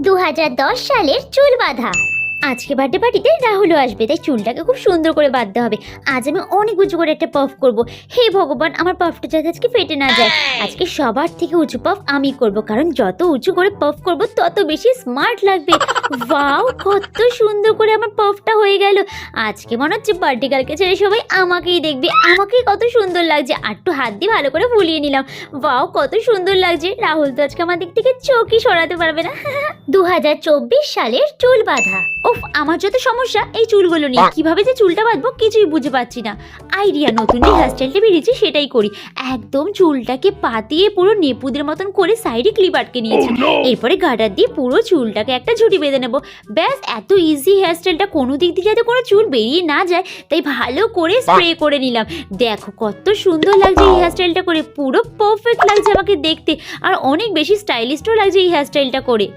2010 সালের চুল বাঁধা। আজকে বার্থডে পার্টিতে রাহুলও আসবে, তাই চুলটাকে খুব সুন্দর করে বাঁধতে হবে। আজ আমি অনেক উঁচু করে একটা পাফ করব। হে ভগবান, আমার পাফটা যাতে আজকে ফেটে না যায়। আজকে সবার থেকে উঁচু পাফ আমি করব, কারণ যত উঁচু করে পাফ করব তত বেশি স্মার্ট লাগবে। ওয়াও, কত সুন্দর করে আমার পাফটা হয়ে গেল। আজকে মনে হচ্ছে বার্থডে গার্লকে ছেড়ে সবাই আমাকেই দেখবে। আমাকেই কত সুন্দর লাগছে। আর একটু হাত দিয়ে ভালো করে ফুলিয়ে নিলাম। ওয়াও, কত সুন্দর লাগছে। রাহুল তো আজকে আমার দিক থেকে চোখই সরাতে পারবে না। 2024 সালের চুল বাঁধা। উফ, আমার যত সমস্যা এই চুলগুলো নিয়ে। কিভাবে যে চুলটা বাঁধবো কিছুই বুঝে পাচ্ছি না। আইডিয়া, নতুন যে হেয়ারস্টাইলটা বেরিয়েছে সেটাই করি। একদম চুলটাকে পাতিয়ে পুরো নেপুদের মতন করে সাইডে ক্লিপ আটকে নিয়েছি। এরপরে গার্ডার দিয়ে পুরো চুলটাকে একটা ঝুঁটি বেঁধে নেবো। ব্যাস, এত ইজি হেয়ারস্টাইলটা। কোনো দিক দিয়ে যাতে কোনো চুল বেরিয়ে না যায় তাই ভালো করে স্প্রে করে নিলাম। দেখো কত সুন্দর লাগছে এই হেয়ারস্টাইলটা করে। পুরো পারফেক্ট লাগছে আমাকে দেখতে, আর অনেক বেশি স্টাইলিশও লাগছে এই হেয়ারস্টাইলটা করে।